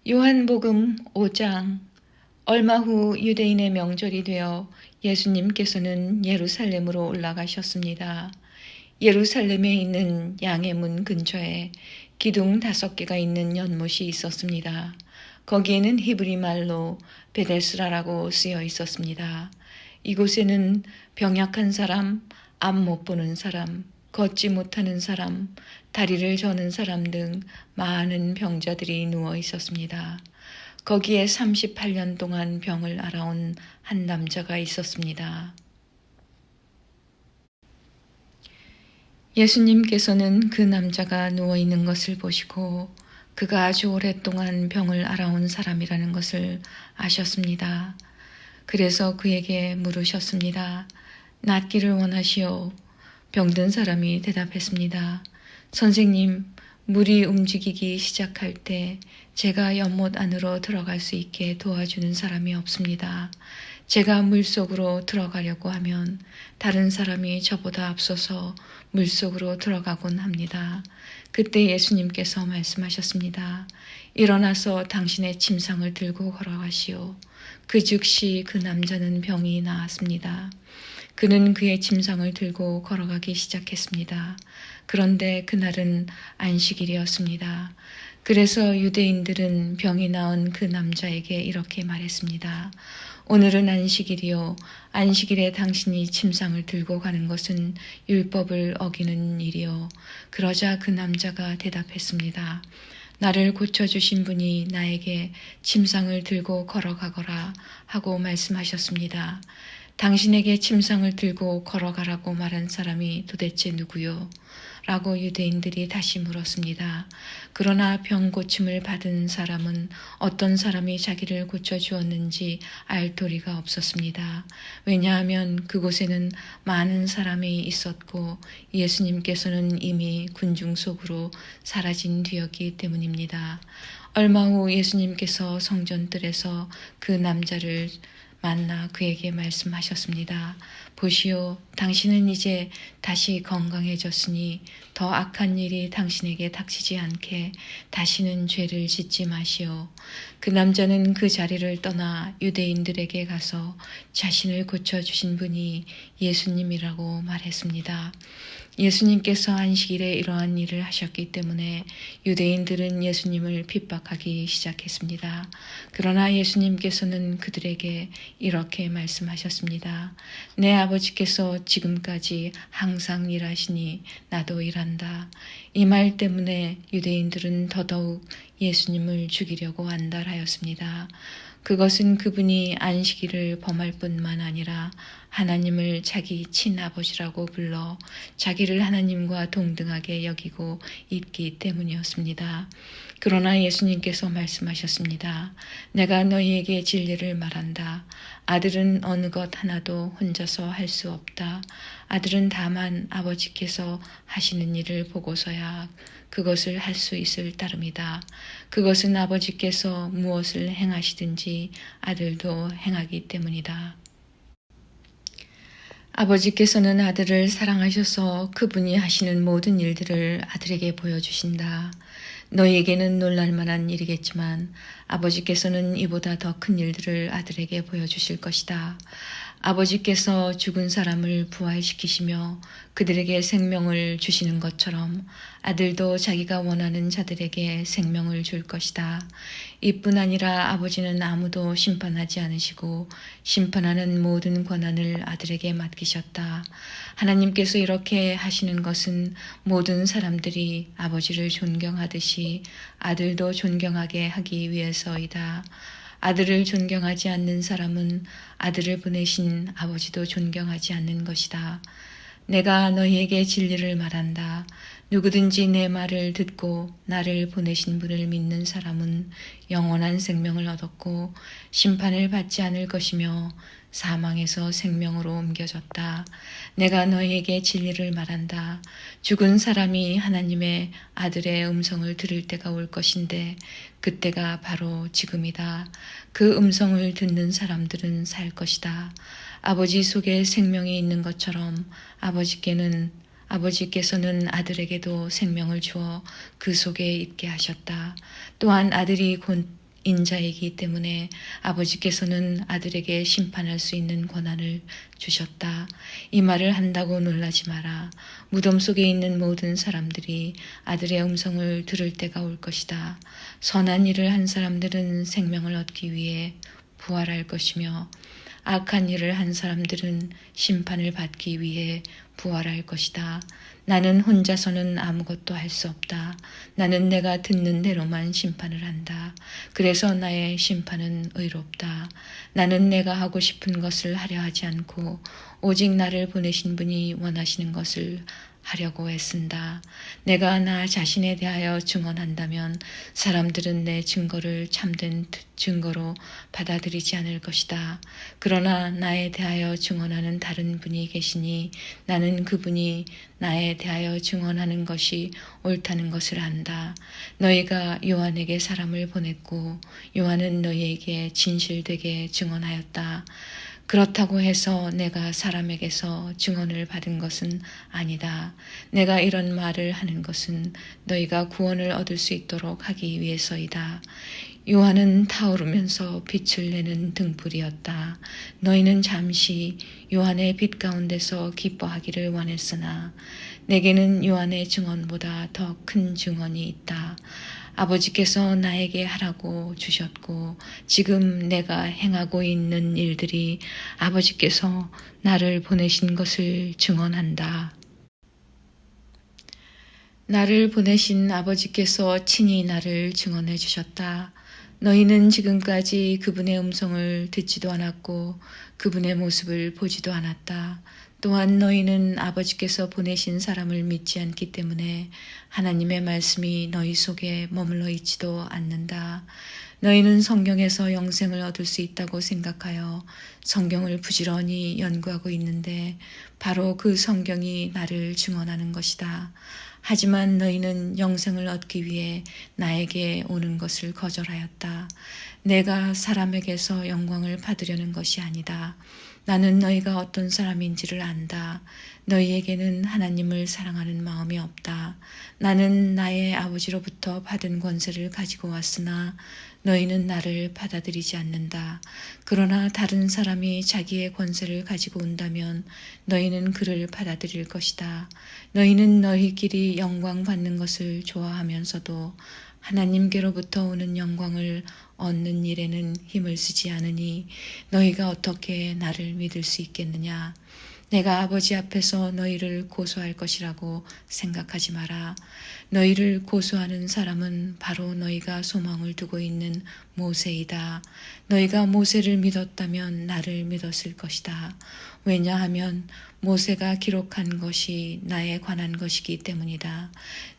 요한복음 5장. 얼마 후 유대인의 명절이 되어 예수님께서는 예루살렘으로 올라가셨습니다. 예루살렘에 있는 양의 문 근처에 기둥 5개가 있는 연못이 있었습니다. 거기에는 히브리 말로 베데스라라고 쓰여 있었습니다. 이곳에는 병약한 사람, 앞 못 보는 사람, 걷지 못하는 사람, 다리를 저는 사람 등 많은 병자들이 누워 있었습니다. 거기에 38년 동안 병을 앓아온 한 남자가 있었습니다. 예수님께서는 그 남자가 누워 있는 것을 보시고 그가 아주 오랫동안 병을 앓아온 사람이라는 것을 아셨습니다. 그래서 그에게 물으셨습니다. 낫기를 원하시오? 병든 사람이 대답했습니다. 선생님, 물이 움직이기 시작할 때 제가 연못 안으로 들어갈 수 있게 도와주는 사람이 없습니다. 제가 물속으로 들어가려고 하면 다른 사람이 저보다 앞서서 물속으로 들어가곤 합니다. 그때 예수님께서 말씀하셨습니다. 일어나서 당신의 침상을 들고 걸어가시오. 그 즉시 그 남자는 병이 나았습니다. 그는 그의 침상을 들고 걸어가기 시작했습니다. 그런데 그날은 안식일이었습니다. 그래서 유대인들은 병이 나은 그 남자에게 이렇게 말했습니다. 오늘은 안식일이요. 안식일에 당신이 침상을 들고 가는 것은 율법을 어기는 일이요. 그러자 그 남자가 대답했습니다. 나를 고쳐주신 분이 나에게 침상을 들고 걸어가거라 하고 말씀하셨습니다. 당신에게 침상을 들고 걸어가라고 말한 사람이 도대체 누구요? 라고 유대인들이 다시 물었습니다. 그러나 병 고침을 받은 사람은 어떤 사람이 자기를 고쳐주었는지 알 도리가 없었습니다. 왜냐하면 그곳에는 많은 사람이 있었고 예수님께서는 이미 군중 속으로 사라진 뒤였기 때문입니다. 얼마 후 예수님께서 성전뜰에서 그 남자를 만나 그에게 말씀하셨습니다. 보시오, 당신은 이제 다시 건강해졌으니 더 악한 일이 당신에게 닥치지 않게 다시는 죄를 짓지 마시오. 그 남자는 그 자리를 떠나 유대인들에게 가서 자신을 고쳐주신 분이 예수님이라고 말했습니다. 예수님께서 안식일에 이러한 일을 하셨기 때문에 유대인들은 예수님을 핍박하기 시작했습니다. 그러나 예수님께서는 그들에게 이렇게 말씀하셨습니다. 내 아버지께서 지금까지 항상 일하시니 나도 일한다. 이 말 때문에 유대인들은 더더욱 예수님을 죽이려고 안달하였습니다. 그것은 그분이 안식일을 범할 뿐만 아니라 하나님을 자기 친아버지라고 불러 자기를 하나님과 동등하게 여기고 있기 때문이었습니다. 그러나 예수님께서 말씀하셨습니다. 내가 너희에게 진리를 말한다. 아들은 어느 것 하나도 혼자서 할 수 없다. 아들은 다만 아버지께서 하시는 일을 보고서야 그것을 할 수 있을 따름이다. 그것은 아버지께서 무엇을 행하시든지 아들도 행하기 때문이다. 아버지께서는 아들을 사랑하셔서 그분이 하시는 모든 일들을 아들에게 보여주신다. 너희에게는 놀랄만한 일이겠지만 아버지께서는 이보다 더 큰 일들을 아들에게 보여주실 것이다. 아버지께서 죽은 사람을 부활시키시며 그들에게 생명을 주시는 것처럼 아들도 자기가 원하는 자들에게 생명을 줄 것이다. 이뿐 아니라 아버지는 아무도 심판하지 않으시고 심판하는 모든 권한을 아들에게 맡기셨다. 하나님께서 이렇게 하시는 것은 모든 사람들이 아버지를 존경하듯이 아들도 존경하게 하기 위해서이다. 아들을 존경하지 않는 사람은 아들을 보내신 아버지도 존경하지 않는 것이다. 내가 너희에게 진리를 말한다. 누구든지 내 말을 듣고 나를 보내신 분을 믿는 사람은 영원한 생명을 얻었고 심판을 받지 않을 것이며 사망에서 생명으로 옮겨졌다. 내가 너희에게 진리를 말한다. 죽은 사람이 하나님의 아들의 음성을 들을 때가 올 것인데 그때가 바로 지금이다. 그 음성을 듣는 사람들은 살 것이다. 아버지 속에 생명이 있는 것처럼 아버지께서는 아들에게도 생명을 주어 그 속에 있게 하셨다. 또한 아들이 곧 인자이기 때문에 아버지께서는 아들에게 심판할 수 있는 권한을 주셨다. 이 말을 한다고 놀라지 마라. 무덤 속에 있는 모든 사람들이 아들의 음성을 들을 때가 올 것이다. 선한 일을 한 사람들은 생명을 얻기 위해 부활할 것이며 악한 일을 한 사람들은 심판을 받기 위해 부활할 것이다. 나는 혼자서는 아무것도 할 수 없다. 나는 내가 듣는 대로만 심판을 한다. 그래서 나의 심판은 의롭다. 나는 내가 하고 싶은 것을 하려 하지 않고 오직 나를 보내신 분이 원하시는 것을 하려고 애쓴다. 내가 나 자신에 대하여 증언한다면 사람들은 내 증거를 참된 증거로 받아들이지 않을 것이다. 그러나 나에 대하여 증언하는 다른 분이 계시니 나는 그분이 나에 대하여 증언하는 것이 옳다는 것을 안다. 너희가 요한에게 사람을 보냈고 요한은 너희에게 진실되게 증언하였다. 그렇다고 해서 내가 사람에게서 증언을 받은 것은 아니다. 내가 이런 말을 하는 것은 너희가 구원을 얻을 수 있도록 하기 위해서이다. 요한은 타오르면서 빛을 내는 등불이었다. 너희는 잠시 요한의 빛 가운데서 기뻐하기를 원했으나 내게는 요한의 증언보다 더 큰 증언이 있다. 아버지께서 나에게 하라고 주셨고 지금 내가 행하고 있는 일들이 아버지께서 나를 보내신 것을 증언한다. 나를 보내신 아버지께서 친히 나를 증언해 주셨다. 너희는 지금까지 그분의 음성을 듣지도 않았고 그분의 모습을 보지도 않았다. 또한 너희는 아버지께서 보내신 사람을 믿지 않기 때문에 하나님의 말씀이 너희 속에 머물러 있지도 않는다. 너희는 성경에서 영생을 얻을 수 있다고 생각하여 성경을 부지런히 연구하고 있는데 바로 그 성경이 나를 증언하는 것이다. 하지만 너희는 영생을 얻기 위해 나에게 오는 것을 거절하였다. 내가 사람에게서 영광을 받으려는 것이 아니다. 나는 너희가 어떤 사람인지를 안다. 너희에게는 하나님을 사랑하는 마음이 없다. 나는 나의 아버지로부터 받은 권세를 가지고 왔으나 너희는 나를 받아들이지 않는다. 그러나 다른 사람이 자기의 권세를 가지고 온다면 너희는 그를 받아들일 것이다. 너희는 너희끼리 영광 받는 것을 좋아하면서도 하나님께로부터 오는 영광을 얻는 일에는 힘을 쓰지 않으니 너희가 어떻게 나를 믿을 수 있겠느냐. 내가 아버지 앞에서 너희를 고소할 것이라고 생각하지 마라. 너희를 고소하는 사람은 바로 너희가 소망을 두고 있는 모세이다. 너희가 모세를 믿었다면 나를 믿었을 것이다. 왜냐하면 모세가 기록한 것이 나에 관한 것이기 때문이다.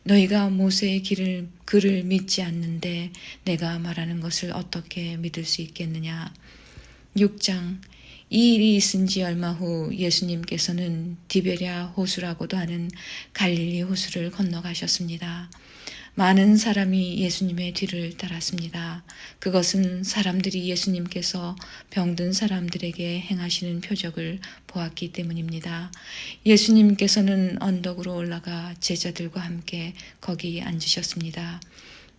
너희가 모세의 글을 믿지 않는데 내가 말하는 것을 어떻게 믿을 수 있겠느냐. 6장 이 일이 있은 지 얼마 후 예수님께서는 디베랴 호수라고도 하는 갈릴리 호수를 건너가셨습니다. 많은 사람이 예수님의 뒤를 따랐습니다. 그것은 사람들이 예수님께서 병든 사람들에게 행하시는 표적을 보았기 때문입니다. 예수님께서는 언덕으로 올라가 제자들과 함께 거기 앉으셨습니다.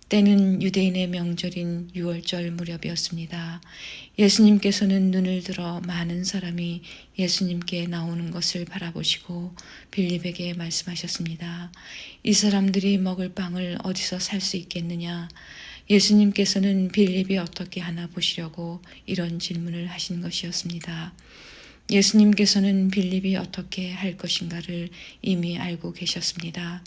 때는 유대인의 명절인 유월절 무렵이었습니다. 예수님께서는 눈을 들어 많은 사람이 예수님께 나오는 것을 바라보시고 빌립에게 말씀하셨습니다. 이 사람들이 먹을 빵을 어디서 살 수 있겠느냐? 예수님께서는 빌립이 어떻게 하나 보시려고 이런 질문을 하신 것이었습니다. 예수님께서는 빌립이 어떻게 할 것인가를 이미 알고 계셨습니다.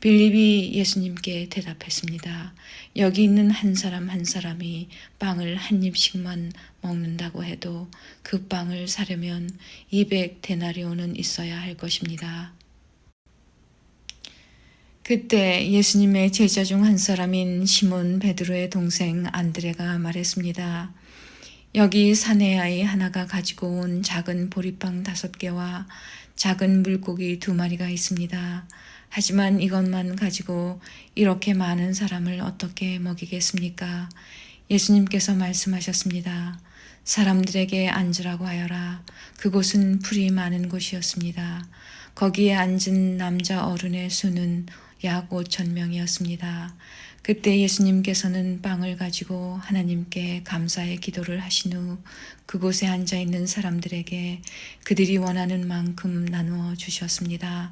빌립이 예수님께 대답했습니다. 여기 있는 한 사람 한 사람이 빵을 한 입씩만 먹는다고 해도 그 빵을 사려면 200데나리온은 있어야 할 것입니다. 그때 예수님의 제자 중 한 사람인 시몬 베드로의 동생 안드레가 말했습니다. 여기 사내 아이 하나가 가지고 온 작은 보리빵 5개와 작은 물고기 2마리가 있습니다. 하지만 이것만 가지고 이렇게 많은 사람을 어떻게 먹이겠습니까? 예수님께서 말씀하셨습니다. 사람들에게 앉으라고 하여라. 그곳은 풀이 많은 곳이었습니다. 거기에 앉은 남자 어른의 수는 약 5,000명이었습니다. 그때 예수님께서는 빵을 가지고 하나님께 감사의 기도를 하신 후 그곳에 앉아 있는 사람들에게 그들이 원하는 만큼 나누어 주셨습니다.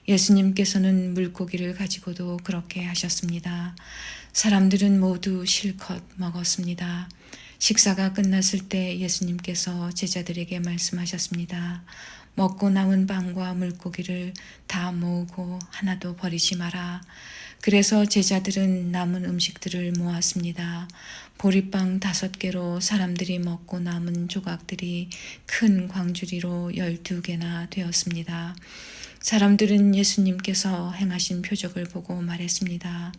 예수님께서는 물고기를 가지고도 그렇게 하셨습니다. 사람들은 모두 실컷 먹었습니다. 식사가 끝났을 때 예수님께서 제자들에게 말씀하셨습니다. 먹고 남은 빵과 물고기를 다 모으고 하나도 버리지 마라. 그래서 제자들은 남은 음식들을 모았습니다. 보리빵 5개로 사람들이 먹고 남은 조각들이 큰 광주리로 12개나 되었습니다. 사람들은 예수님께서 행하신 표적을 보고 말했습니다.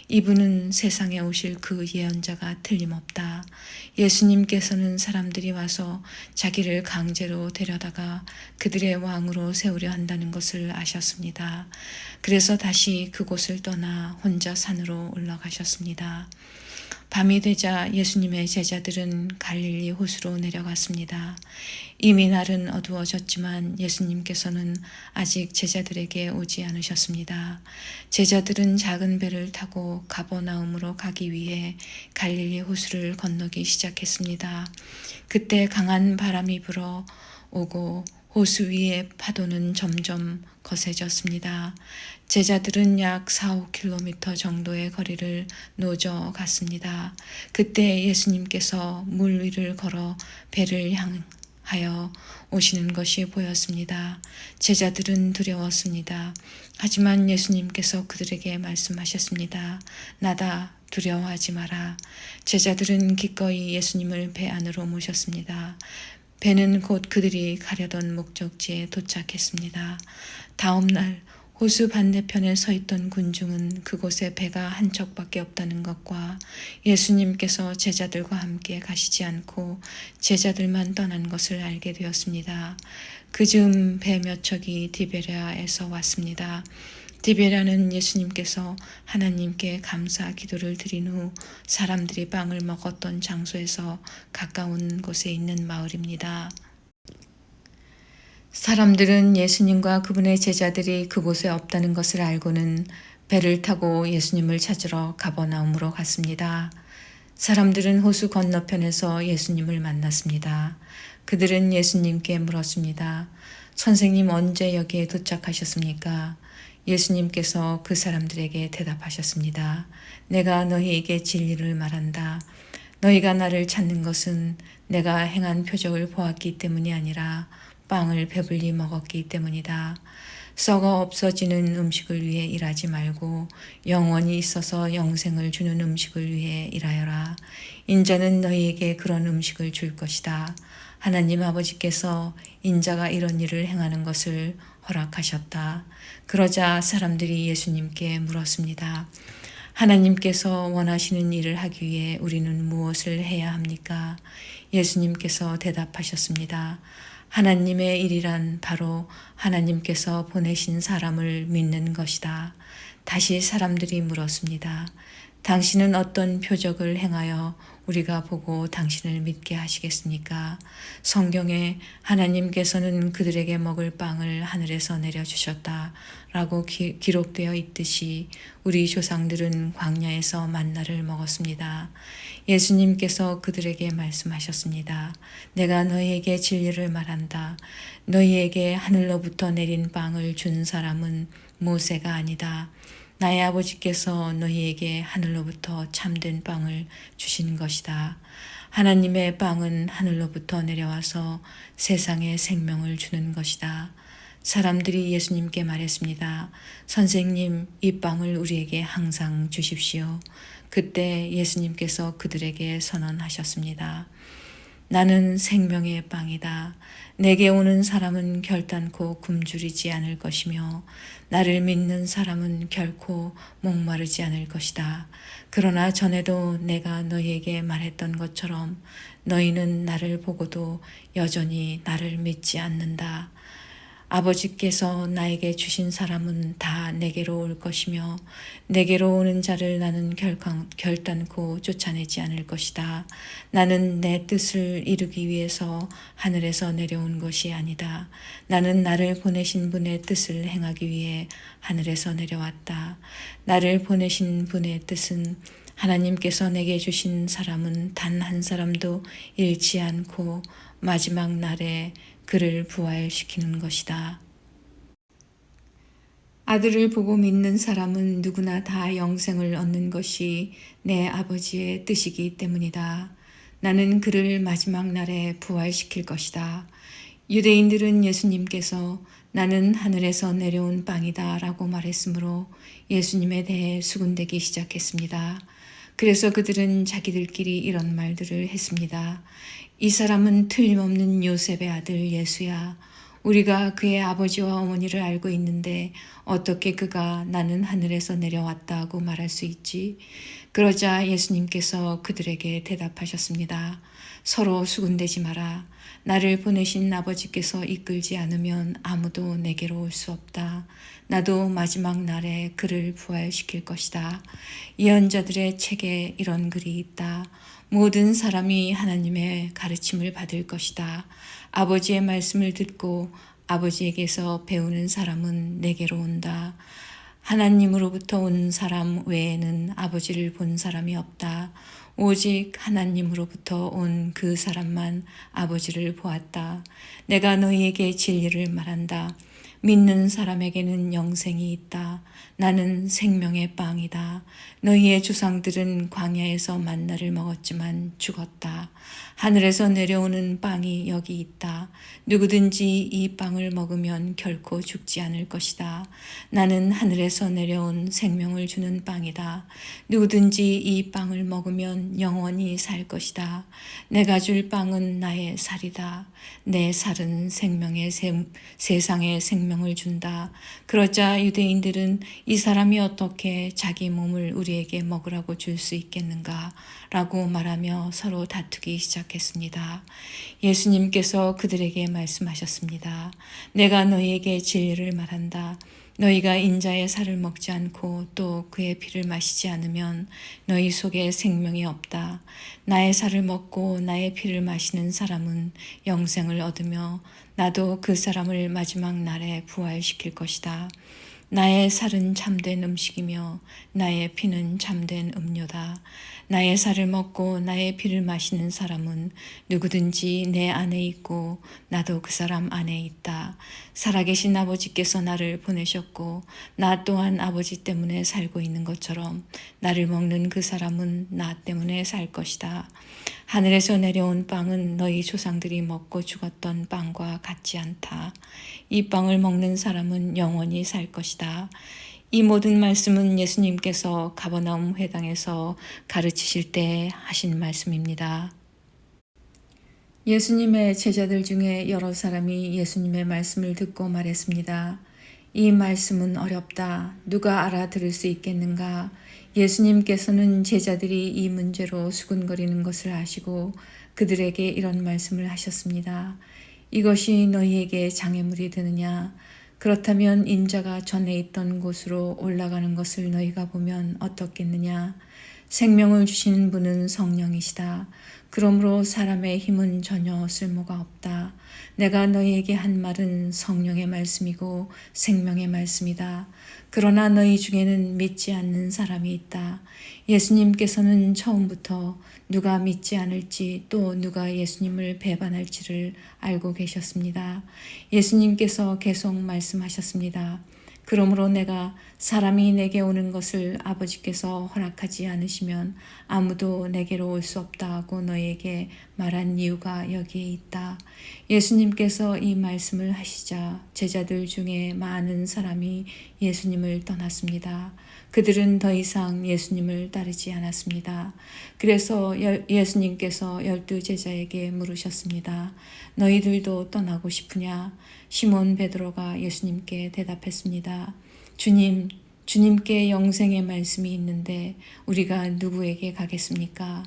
이분은 세상에 오실 그 예언자가 틀림없다. 예수님께서는 사람들이 와서 자기를 강제로 데려다가 그들의 왕으로 세우려 한다는 것을 아셨습니다. 그래서 다시 그곳을 떠나 혼자 산으로 올라가셨습니다. 밤이 되자 예수님의 제자들은 갈릴리 호수로 내려갔습니다. 이미 날은 어두워졌지만 예수님께서는 아직 제자들에게 오지 않으셨습니다. 제자들은 작은 배를 타고 가버나움으로 가기 위해 갈릴리 호수를 건너기 시작했습니다. 그때 강한 바람이 불어 오고 호수 위의 파도는 점점 거세졌습니다. 제자들은 약 4-5km 정도의 거리를 노져 갔습니다. 그때 예수님께서 물 위를 걸어 배를 향하여 오시는 것이 보였습니다. 제자들은 두려웠습니다. 하지만 예수님께서 그들에게 말씀하셨습니다. 나다, 두려워하지 마라. 제자들은 기꺼이 예수님을 배 안으로 모셨습니다. 배는 곧 그들이 가려던 목적지에 도착했습니다. 다음 날 호수 반대편에 서 있던 군중은 그곳에 배가 한 척밖에 없다는 것과 예수님께서 제자들과 함께 가시지 않고 제자들만 떠난 것을 알게 되었습니다. 그즈음 배 몇 척이 디베랴에서 왔습니다. 디베랴는 예수님께서 하나님께 감사 기도를 드린 후 사람들이 빵을 먹었던 장소에서 가까운 곳에 있는 마을입니다. 사람들은 예수님과 그분의 제자들이 그곳에 없다는 것을 알고는 배를 타고 예수님을 찾으러 가버나움으로 갔습니다. 사람들은 호수 건너편에서 예수님을 만났습니다. 그들은 예수님께 물었습니다. 선생님, 언제 여기에 도착하셨습니까? 예수님께서 그 사람들에게 대답하셨습니다. 내가 너희에게 진리를 말한다. 너희가 나를 찾는 것은 내가 행한 표적을 보았기 때문이 아니라 빵을 배불리 먹었기 때문이다. 썩어 없어지는 음식을 위해 일하지 말고 영원히 있어서 영생을 주는 음식을 위해 일하여라. 인자는 너희에게 그런 음식을 줄 것이다. 하나님 아버지께서 인자가 이런 일을 행하는 것을 허락하셨다. 그러자 사람들이 예수님께 물었습니다. 하나님께서 원하시는 일을 하기 위해 우리는 무엇을 해야 합니까? 예수님께서 대답하셨습니다. 하나님의 일이란 바로 하나님께서 보내신 사람을 믿는 것이다. 다시 사람들이 물었습니다. 당신은 어떤 표적을 행하여 우리가 보고 당신을 믿게 하시겠습니까? 성경에 하나님께서는 그들에게 먹을 빵을 하늘에서 내려주셨다 라고 기록되어 있듯이 우리 조상들은 광야에서 만나를 먹었습니다. 예수님께서 그들에게 말씀하셨습니다. 내가 너희에게 진리를 말한다. 너희에게 하늘로부터 내린 빵을 준 사람은 모세가 아니다. 나의 아버지께서 너희에게 하늘로부터 참된 빵을 주신 것이다. 하나님의 빵은 하늘로부터 내려와서 세상에 생명을 주는 것이다. 사람들이 예수님께 말했습니다. 선생님, 이 빵을 우리에게 항상 주십시오. 그때 예수님께서 그들에게 선언하셨습니다. 나는 생명의 빵이다. 내게 오는 사람은 결단코 굶주리지 않을 것이며 나를 믿는 사람은 결코 목마르지 않을 것이다. 그러나 전에도 내가 너희에게 말했던 것처럼 너희는 나를 보고도 여전히 나를 믿지 않는다. 아버지께서 나에게 주신 사람은 다 내게로 올 것이며 내게로 오는 자를 나는 결단코 쫓아내지 않을 것이다. 나는 내 뜻을 이루기 위해서 하늘에서 내려온 것이 아니다. 나는 나를 보내신 분의 뜻을 행하기 위해 하늘에서 내려왔다. 나를 보내신 분의 뜻은 하나님께서 내게 주신 사람은 단 한 사람도 잃지 않고 마지막 날에 그를 부활시키는 것이다. 아들을 보고 믿는 사람은 누구나 다 영생을 얻는 것이 내 아버지의 뜻이기 때문이다. 나는 그를 마지막 날에 부활시킬 것이다. 유대인들은 예수님께서 나는 하늘에서 내려온 빵이다 라고 말했으므로 예수님에 대해 수군대기 시작했습니다. 그래서 그들은 자기들끼리 이런 말들을 했습니다. 이 사람은 틀림없는 요셉의 아들 예수야. 우리가 그의 아버지와 어머니를 알고 있는데 어떻게 그가 나는 하늘에서 내려왔다고 말할 수 있지? 그러자 예수님께서 그들에게 대답하셨습니다. 서로 수군대지 마라. 나를 보내신 아버지께서 이끌지 않으면 아무도 내게로 올 수 없다. 나도 마지막 날에 그를 부활시킬 것이다. 예언자들의 책에 이런 글이 있다. 모든 사람이 하나님의 가르침을 받을 것이다. 아버지의 말씀을 듣고 아버지에게서 배우는 사람은 내게로 온다. 하나님으로부터 온 사람 외에는 아버지를 본 사람이 없다. 오직 하나님으로부터 온 그 사람만 아버지를 보았다. 내가 너희에게 진리를 말한다. 믿는 사람에게는 영생이 있다. 나는 생명의 빵이다. 너희의 조상들은 광야에서 만나를 먹었지만 죽었다. 하늘에서 내려오는 빵이 여기 있다. 누구든지 이 빵을 먹으면 결코 죽지 않을 것이다. 나는 하늘에서 내려온 생명을 주는 빵이다. 누구든지 이 빵을 먹으면 영원히 살 것이다. 내가 줄 빵은 나의 살이다. 내 살은 세상의 생명을 준다. 그러자 유대인들은 이 사람이 어떻게 자기 몸을 우리에게 먹으라고 줄 수 있겠는가? 라고 말하며 서로 다투기 시작했습니다. 예수님께서 그들에게 말씀하셨습니다. 내가 너희에게 진리를 말한다. 너희가 인자의 살을 먹지 않고 또 그의 피를 마시지 않으면 너희 속에 생명이 없다. 나의 살을 먹고 나의 피를 마시는 사람은 영생을 얻으며 나도 그 사람을 마지막 날에 부활시킬 것이다. 나의 살은 참된 음식이며 나의 피는 참된 음료다. 나의 살을 먹고 나의 피를 마시는 사람은 누구든지 내 안에 있고 나도 그 사람 안에 있다. 살아계신 아버지께서 나를 보내셨고 나 또한 아버지 때문에 살고 있는 것처럼 나를 먹는 그 사람은 나 때문에 살 것이다. 하늘에서 내려온 빵은 너희 조상들이 먹고 죽었던 빵과 같지 않다. 이 빵을 먹는 사람은 영원히 살 것이다. 이 모든 말씀은 예수님께서 가버나움 회당에서 가르치실 때 하신 말씀입니다. 예수님의 제자들 중에 여러 사람이 예수님의 말씀을 듣고 말했습니다. 이 말씀은 어렵다. 누가 알아들을 수 있겠는가? 예수님께서는 제자들이 이 문제로 수군거리는 것을 아시고 그들에게 이런 말씀을 하셨습니다. 이것이 너희에게 장애물이 되느냐? 그렇다면 인자가 전에 있던 곳으로 올라가는 것을 너희가 보면 어떻겠느냐? 생명을 주시는 분은 성령이시다. 그러므로 사람의 힘은 전혀 쓸모가 없다. 내가 너희에게 한 말은 성령의 말씀이고 생명의 말씀이다. 그러나 너희 중에는 믿지 않는 사람이 있다. 예수님께서는 처음부터 누가 믿지 않을지 또 누가 예수님을 배반할지를 알고 계셨습니다. 예수님께서 계속 말씀하셨습니다. 그러므로 내가 사람이 내게 오는 것을 아버지께서 허락하지 않으시면 아무도 내게로 올 수 없다고 너희에게 말한 이유가 여기에 있다. 예수님께서 이 말씀을 하시자 제자들 중에 많은 사람이 예수님을 떠났습니다. 그들은 더 이상 예수님을 따르지 않았습니다. 그래서 예수님께서 12 제자에게 물으셨습니다. 너희들도 떠나고 싶으냐? 시몬 베드로가 예수님께 대답했습니다. 주님, 주님께 영생의 말씀이 있는데 우리가 누구에게 가겠습니까?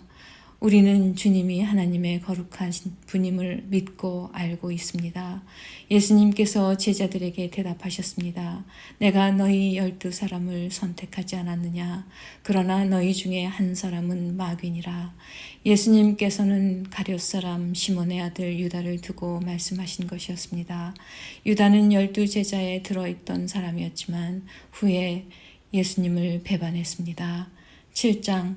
우리는 주님이 하나님의 거룩한 분임을 믿고 알고 있습니다. 예수님께서 제자들에게 대답하셨습니다. 내가 너희 12사람을 선택하지 않았느냐? 그러나 너희 중에 한 사람은 마귀니라. 예수님께서는 가룟 사람 시몬의 아들 유다를 두고 말씀하신 것이었습니다. 유다는 12제자에 들어있던 사람이었지만 후에 예수님을 배반했습니다. 7장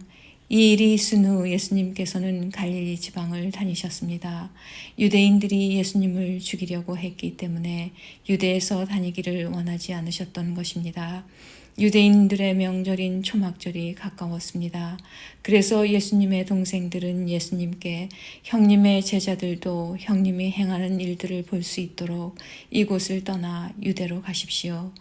이 일이 있은 후 예수님께서는 갈릴리 지방을 다니셨습니다. 유대인들이 예수님을 죽이려고 했기 때문에 유대에서 다니기를 원하지 않으셨던 것입니다. 유대인들의 명절인 초막절이 가까웠습니다. 그래서 예수님의 동생들은 예수님께 형님의 제자들도 형님이 행하는 일들을 볼 수 있도록 이곳을 떠나 유대로 가십시오.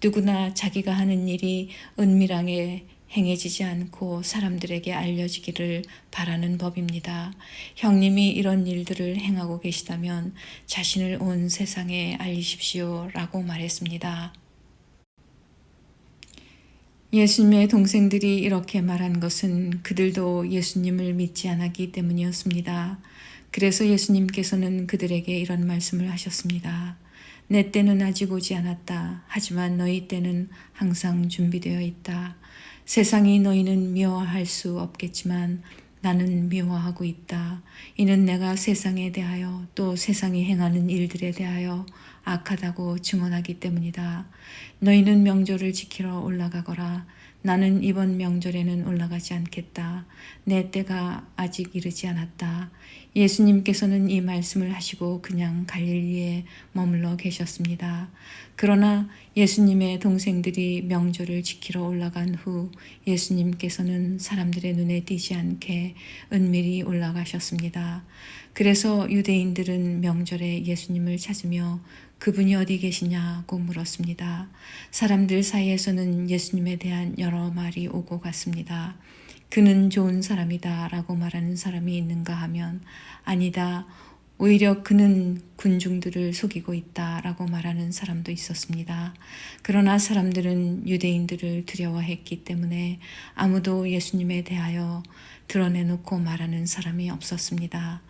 누구나 자기가 하는 일이 은밀하게 행해지지 않고 사람들에게 알려지기를 바라는 법입니다. 형님이 이런 일들을 행하고 계시다면 자신을 온 세상에 알리십시오 라고 말했습니다. 예수님의 동생들이 이렇게 말한 것은 그들도 예수님을 믿지 않았기 때문이었습니다. 그래서 예수님께서는 그들에게 이런 말씀을 하셨습니다. 내 때는 아직 오지 않았다. 하지만 너희 때는 항상 준비되어 있다. 세상이 너희는 미워할 수 없겠지만 나는 미워하고 있다. 이는 내가 세상에 대하여 또 세상이 행하는 일들에 대하여 악하다고 증언하기 때문이다. 너희는 명절을 지키러 올라가거라. 나는 이번 명절에는 올라가지 않겠다. 내 때가 아직 이르지 않았다. 예수님께서는 이 말씀을 하시고 그냥 갈릴리에 머물러 계셨습니다. 그러나 예수님의 동생들이 명절을 지키러 올라간 후 예수님께서는 사람들의 눈에 띄지 않게 은밀히 올라가셨습니다. 그래서 유대인들은 명절에 예수님을 찾으며 그분이 어디 계시냐고 물었습니다. 사람들 사이에서는 예수님에 대한 여러 말이 오고 갔습니다. 그는 좋은 사람이다 라고 말하는 사람이 있는가 하면 아니다. 오히려 그는 군중들을 속이고 있다 라고 말하는 사람도 있었습니다. 그러나 사람들은 유대인들을 두려워했기 때문에 아무도 예수님에 대하여 드러내놓고 말하는 사람이 없었습니다.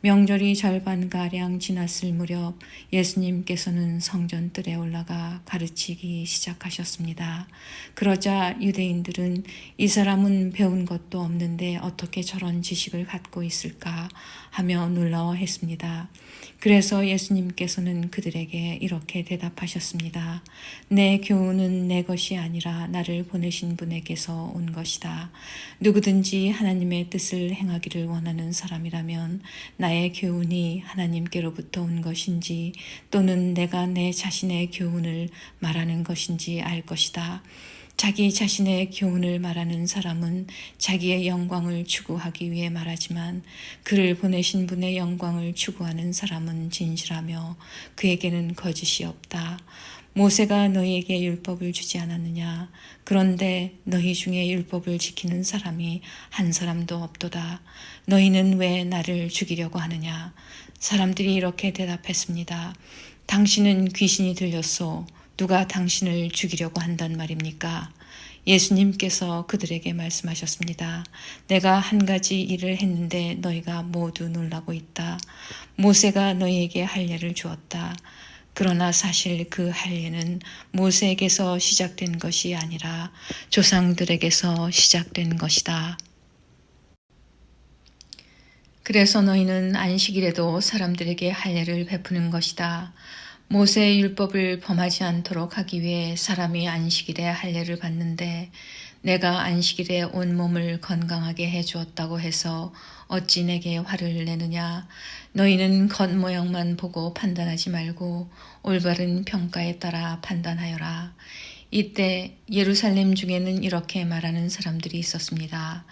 명절이 절반가량 지났을 무렵 예수님께서는 성전 뜰에 올라가 가르치기 시작하셨습니다. 그러자 유대인들은 이 사람은 배운 것도 없는데 어떻게 저런 지식을 갖고 있을까 하며 놀라워했습니다. 그래서 예수님께서는 그들에게 이렇게 대답하셨습니다. 내 교훈은 내 것이 아니라 나를 보내신 분에게서 온 것이다. 누구든지 하나님의 뜻을 행하기를 원하는 사람이라면 나의 교훈이 하나님께로부터 온 것인지 또는 내가 내 자신의 교훈을 말하는 것인지 알 것이다. 자기 자신의 교훈을 말하는 사람은 자기의 영광을 추구하기 위해 말하지만 그를 보내신 분의 영광을 추구하는 사람은 진실하며 그에게는 거짓이 없다. 모세가 너희에게 율법을 주지 않았느냐? 그런데 너희 중에 율법을 지키는 사람이 한 사람도 없도다. 너희는 왜 나를 죽이려고 하느냐? 사람들이 이렇게 대답했습니다. 당신은 귀신이 들렸소. 누가 당신을 죽이려고 한단 말입니까? 예수님께서 그들에게 말씀하셨습니다. 내가 한 가지 일을 했는데 너희가 모두 놀라고 있다. 모세가 너희에게 할례를 주었다. 그러나 사실 그 할례는 모세에게서 시작된 것이 아니라 조상들에게서 시작된 것이다. 그래서 너희는 안식일에도 사람들에게 할례를 베푸는 것이다. 모세의 율법을 범하지 않도록 하기 위해 사람이 안식일에 할례를 받는데 내가 안식일에 온 몸을 건강하게 해주었다고 해서 어찌 내게 화를 내느냐. 너희는 겉모양만 보고 판단하지 말고 올바른 평가에 따라 판단하여라. 이때 예루살렘 중에는 이렇게 말하는 사람들이 있었습니다.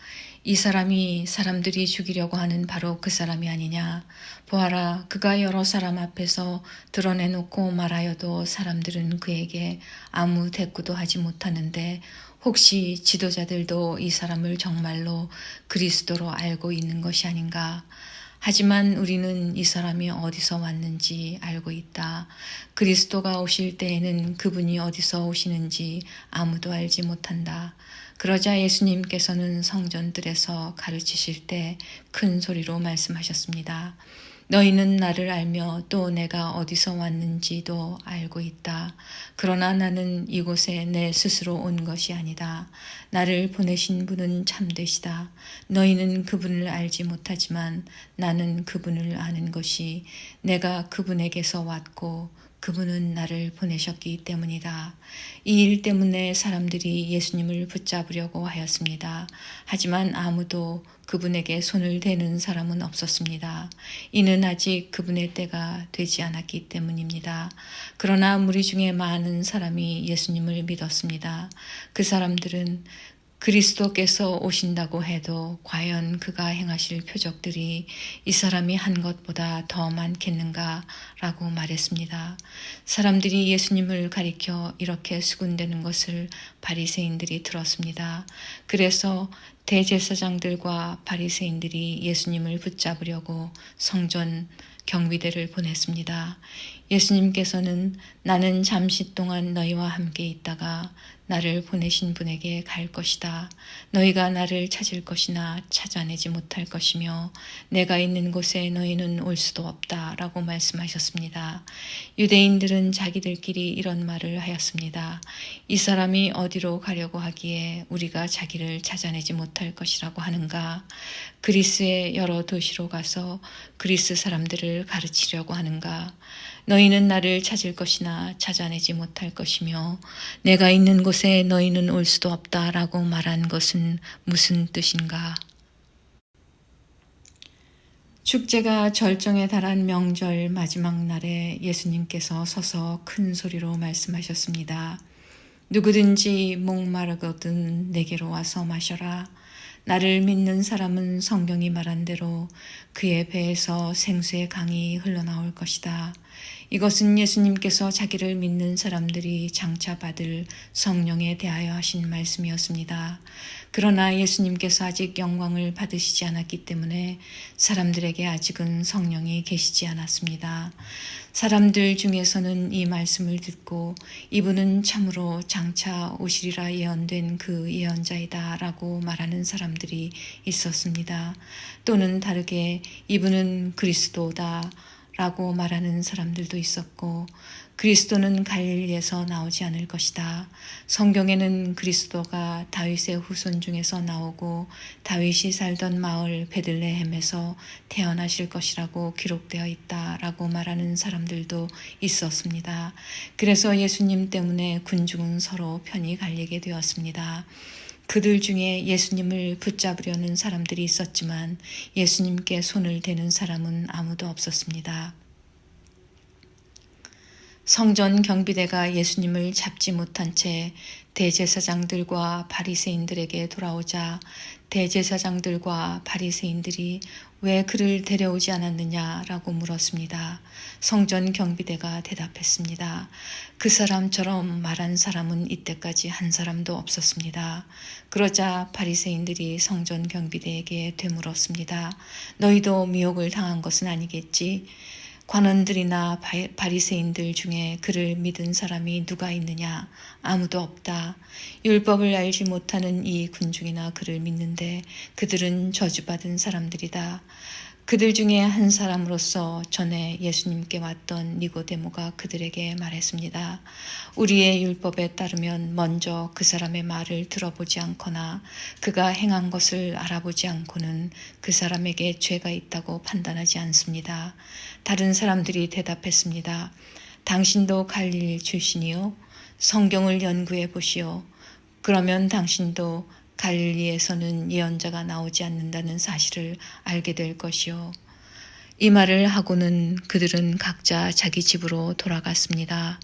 이 사람이 사람들이 죽이려고 하는 바로 그 사람이 아니냐. 보아라, 그가 여러 사람 앞에서 드러내놓고 말하여도 사람들은 그에게 아무 대꾸도 하지 못하는데 혹시 지도자들도 이 사람을 정말로 그리스도로 알고 있는 것이 아닌가. 하지만 우리는 이 사람이 어디서 왔는지 알고 있다. 그리스도가 오실 때에는 그분이 어디서 오시는지 아무도 알지 못한다. 그러자 예수님께서는 성전들에서 가르치실 때 큰 소리로 말씀하셨습니다. 너희는 나를 알며 또 내가 어디서 왔는지도 알고 있다. 그러나 나는 이곳에 내 스스로 온 것이 아니다. 나를 보내신 분은 참되시다. 너희는 그분을 알지 못하지만 나는 그분을 아는 것이 내가 그분에게서 왔고 그분은 나를 보내셨기 때문이다. 이 일 때문에 사람들이 예수님을 붙잡으려고 하였습니다. 하지만 아무도 그분에게 손을 대는 사람은 없었습니다. 이는 아직 그분의 때가 되지 않았기 때문입니다. 그러나 무리 중에 많은 사람이 예수님을 믿었습니다. 그 사람들은 그리스도께서 오신다고 해도 과연 그가 행하실 표적들이 이 사람이 한 것보다 더 많겠는가 라고 말했습니다. 사람들이 예수님을 가리켜 이렇게 수군대는 것을 바리새인들이 들었습니다. 그래서 대제사장들과 바리새인들이 예수님을 붙잡으려고 성전 경비대를 보냈습니다. 예수님께서는 나는 잠시 동안 너희와 함께 있다가 나를 보내신 분에게 갈 것이다. 너희가 나를 찾을 것이나 찾아내지 못할 것이며 내가 있는 곳에 너희는 올 수도 없다 라고 말씀하셨습니다. 유대인들은 자기들끼리 이런 말을 하였습니다. 이 사람이 어디로 가려고 하기에 우리가 자기를 찾아내지 못할 것이라고 하는가? 그리스의 여러 도시로 가서 그리스 사람들을 가르치려고 하는가? 너희는 나를 찾을 것이나 찾아내지 못할 것이며 내가 있는 곳에 너희는 올 수도 없다 라고 말한 것은 무슨 뜻인가? 축제가 절정에 달한 명절 마지막 날에 예수님께서 서서 큰 소리로 말씀하셨습니다. 누구든지 목마르거든 내게로 와서 마셔라. 나를 믿는 사람은 성경이 말한 대로 그의 배에서 생수의 강이 흘러나올 것이다. 이것은 예수님께서 자기를 믿는 사람들이 장차 받을 성령에 대하여 하신 말씀이었습니다. 그러나 예수님께서 아직 영광을 받으시지 않았기 때문에 사람들에게 아직은 성령이 계시지 않았습니다. 사람들 중에서는 이 말씀을 듣고 이분은 참으로 장차 오시리라 예언된 그 예언자이다 라고 말하는 사람들이 있었습니다. 또는 다르게 이분은 그리스도다 라고 말하는 사람들도 있었고 그리스도는 갈릴리에서 나오지 않을 것이다. 성경에는 그리스도가 다윗의 후손 중에서 나오고 다윗이 살던 마을 베들레헴에서 태어나실 것이라고 기록되어 있다 라고 말하는 사람들도 있었습니다. 그래서 예수님 때문에 군중은 서로 편이 갈리게 되었습니다. 그들 중에 예수님을 붙잡으려는 사람들이 있었지만 예수님께 손을 대는 사람은 아무도 없었습니다. 성전 경비대가 예수님을 잡지 못한 채 대제사장들과 바리새인들에게 돌아오자 대제사장들과 바리새인들이 왜 그를 데려오지 않았느냐라고 물었습니다. 성전 경비대가 대답했습니다. 그 사람처럼 말한 사람은 이때까지 한 사람도 없었습니다. 그러자 바리새인들이 성전 경비대에게 되물었습니다. 너희도 미혹을 당한 것은 아니겠지? 관원들이나 바리새인들 중에 그를 믿은 사람이 누가 있느냐? 아무도 없다. 율법을 알지 못하는 이 군중이나 그를 믿는데 그들은 저주받은 사람들이다. 그들 중에 한 사람으로서 전에 예수님께 왔던 니고데모가 그들에게 말했습니다. 우리의 율법에 따르면 먼저 그 사람의 말을 들어보지 않거나 그가 행한 것을 알아보지 않고는 그 사람에게 죄가 있다고 판단하지 않습니다. 다른 사람들이 대답했습니다. 당신도 갈릴리 출신이요? 성경을 연구해 보시오. 그러면 당신도 갈릴리에서는 예언자가 나오지 않는다는 사실을 알게 될 것이요. 이 말을 하고는 그들은 각자 자기 집으로 돌아갔습니다.